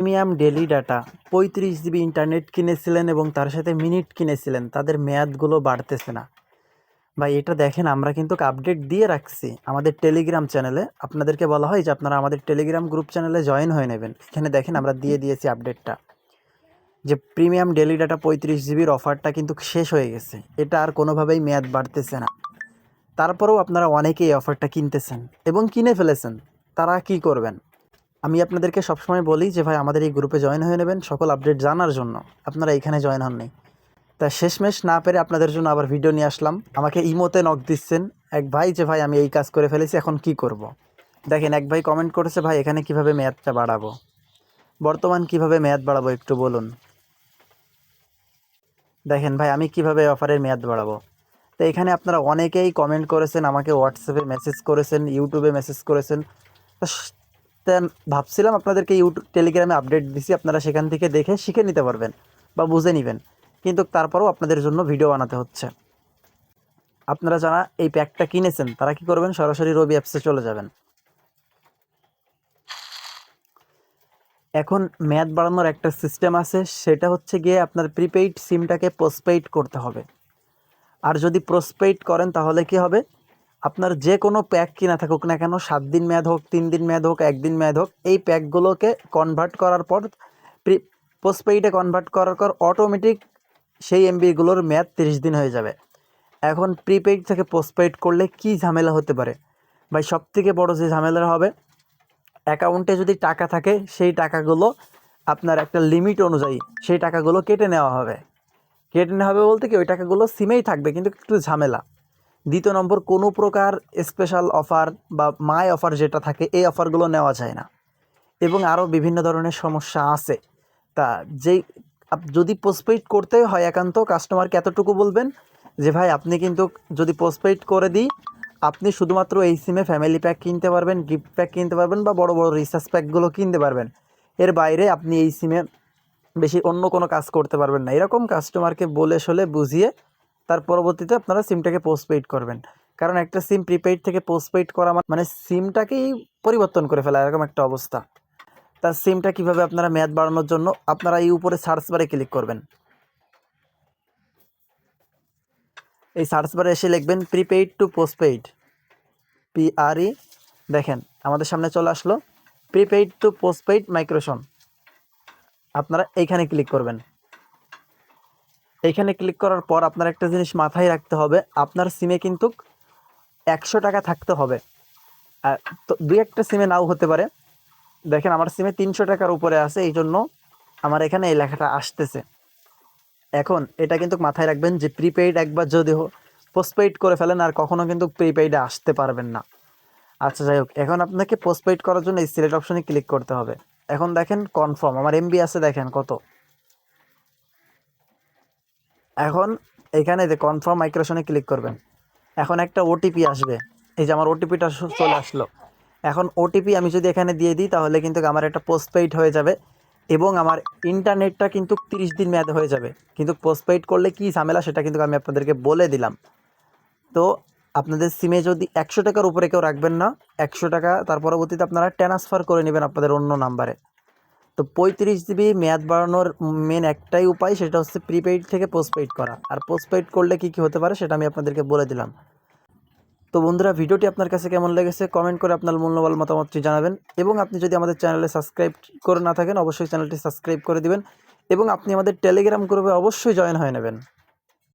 Premium daily data 35 GB internet কিনেছিলেন এবং তার সাথে মিনিট কিনেছিলেন, তাদের মেয়াদগুলো বাড়তেছে না। ভাই এটা দেখেন, আমরা কিন্তু আপডেট দিয়ে রাখছি আমাদের টেলিগ্রাম চ্যানেলে। আপনাদেরকে বলা হয় যে আপনারা আমাদের টেলিগ্রাম গ্রুপ চ্যানেলে জয়েন হয়ে নেবেন। এখানে দেখেন আমরা দিয়ে দিয়েছি আপডেটটা, যে প্রিমিয়াম ডেলি ডাটা 35 জিবির অফারটা কিন্তু শেষ হয়ে গেছে, এটা আর কোনোভাবেই মেয়াদ বাড়তেছে না। তারপরেও আপনারা অনেকেই এই অফারটা কিনতেছেন এবং কিনে ফেলেছেন। তারা কি করবেন? আমি আপনাদেরকে সবসময় বলি যে ভাই আমাদের এই গ্রুপে জয়েন হয়ে নেবেন সকল আপডেট জানার জন্য। আপনারা এখানে জয়েন হননি, তা শেষমেশ না পেরে আপনাদের জন্য আবার ভিডিও নিয়ে আসলাম। আমাকে ইমোতে নক দিচ্ছেন এক ভাই যে ভাই আমি এই কাজ করে ফেলেছি, এখন কি করব। দেখেন এক ভাই কমেন্ট করেছে, ভাই এখানে কিভাবে মেয়াদটা বাড়াবো, বর্তমান কিভাবে মেয়াদ বাড়াবো একটু বলুন। দেখেন ভাই আমি কিভাবে অফারের মেয়াদ বাড়াবো। তো এখানে আপনারা অনেকেই কমেন্ট করেছেন, আমাকে হোয়াটসঅ্যাপে মেসেজ করেছেন, ইউটিউবে মেসেজ করেছেন। তা ভাবছিলাম আপনাদেরকে টেলিগ্রামে আপডেট দিছি, আপনারা সেখান থেকে দেখে শিখে নিতে পারবেন বা বুঝে নেবেন, কিন্তু তারপরেও আপনাদের জন্য ভিডিও বানাতে হচ্ছে। আপনারা যারা এই প্যাকটা কিনেছেন তারা কি করবেন, সরাসরি রবি অ্যাপসে চলে যাবেন। এখন মেয়াদ বাড়ানোর একটা সিস্টেম আছে, সেটা হচ্ছে গিয়ে আপনার প্রিপেইড সিমটাকে পোস্টপেইড করতে হবে। আর যদি পোস্টপেইড করেন তাহলে কি হবে, আপনার যে কোনো প্যাক কিনা থাকুক না কেন, 7 দিন মেয়াদ হোক, 3 দিন মেয়াদ হোক, 1 দিন মেয়াদ হোক, এই প্যাকগুলোকে কনভার্ট করার পর পোস্টপেইডে কনভার্ট করার পর অটোমেটিক সেই এমবিগুলোর মেয়াদ 30 দিন হয়ে যাবে। এখন প্রিপেইড থেকে পোস্টপেইড করলে কি ঝামেলা হতে পারে ভাই? সবথেকে বড় যে ঝামেলা হবে, অ্যাকাউন্টে যদি টাকা থাকে সেই টাকাগুলো আপনার একটা লিমিট অনুযায়ী সেই টাকাগুলো কেটে নেওয়া হবে। কেটে নেওয়া হবে বলতে কি, ওই টাকাগুলো সিমেই থাকবে, কিন্তু একটু ঝামেলা। দ্বিতীয় নম্বর, কোনো প্রকার স্পেশাল অফার বা মাই অফার যেটা থাকে, এই অফারগুলো নেওয়া যায় না এবং আরও বিভিন্ন ধরনের সমস্যা আছে। তা যেই যদি পোস্টপেইড করতে হয়, একান্ত কাস্টমারকে এতটুকু বলবেন যে ভাই আপনি কিন্তু যদি পোস্টপেইড করে দিই, আপনি শুধুমাত্র এই সিমে ফ্যামিলি প্যাক কিনতে পারবেন, গিফট প্যাক কিনতে পারবেন বা বড় বড় রিচার্জ প্যাকগুলো কিনতে পারবেন। এর বাইরে আপনি এই সিমে বেশি অন্য কোনো কাজ করতে পারবেন না, এরকম কাস্টমারকে বলে শোলে বুঝিয়ে তার পরবর্তীতে আপনারা সিমটাকে পোস্টপেইড করবেন। কারণ একটা সিম প্রিপেইড থেকে পোস্টপেইড করা মানে সিমটাকেই পরিবর্তন করে ফেলা, এরকম একটা অবস্থা। তার সিমটা কিভাবে আপনারা মেয়াদ বাড়ানোর জন্য, আপনারা এই উপরে সার্চ বারে ক্লিক করবেন। এই সার্চ বারে এসে লিখবেন প্রিপেইড টু পোস্টপেইড, PRE। দেখেন আমাদের সামনে চলে আসলো প্রিপেইড টু পোস্টপেইড মাইগ্রেশন। আপনারা এইখানে ক্লিক করবেন। এইখানে ক্লিক করার পর আপনার একটা জিনিস মাথায় রাখতে হবে, আপনার সিমে কিন্তু 100 টাকা থাকতে হবে। তো দুই একটা সিমে নাও হতে পারে। দেখেন আমার সিমে 300 টাকার উপরে আছে, এই জন্য আমার এখানে এই লেখাটা আসতেছে। এখন এটা কিন্তু মাথায় রাখবেন যে প্রিপেইড একবার যদি পোস্টপেইড করে ফেলেন আর কখনো কিন্তু প্রিপেইডে আসতে পারবেন না। আচ্ছা যাই হোক, এখন আপনাকে পোস্টপেইড করার জন্য এই সিলেক্ট অপশনে ক্লিক করতে হবে। এখন দেখেন কনফার্ম, আমার এমবি আছে দেখেন কত। এখন এখানে যে কনফার্ম মাইগ্রেশনে ক্লিক করবেন। এখন একটা ওটিপি আসবে, এই যে আমার ওটিপিটা চলে আসলো। এখন ওটিপি আমি যদি এখানে দিয়ে দিই তাহলে কিন্তু আমার একটা পোস্টপেইড হয়ে যাবে এবং আমার ইন্টারনেটটা কিন্তু 30 দিন মেয়াদ হয়ে যাবে। কিন্তু পোস্টপেইড করলে কি ঝামেলা সেটা কিন্তু আমি আপনাদেরকে বলে দিলাম। তো আপনাদের সিমে যদি 100 টাকার উপরে কেউ রাখবেন না, 100 টাকা তার পরবর্তীতে আপনারা ট্রান্সফার করে নেবেন আপনাদের অন্য নাম্বারে। তো 35 জিবি মেয়াদ বাড়ানোর মেন একটাই উপায়, সেটা হচ্ছে প্রিপেইড থেকে পোস্টপেইড করা। আর পোস্টপেইড করলে কি কি হতে পারে সেটা আমি আপনাদেরকে বলে দিলাম। তো বন্ধুরা, ভিডিওটি আপনার কাছে কেমন লেগেছে কমেন্ট করে আপনার মূল্যবান মতামতটি জানাবেন এবং আপনি যদি আমাদের চ্যানেলে সাবস্ক্রাইব করে না থাকেন অবশ্যই চ্যানেলটি সাবস্ক্রাইব করে দিবেন এবং আপনি আমাদের টেলিগ্রাম গ্রুপে অবশ্যই জয়েন হয়ে নেবেন।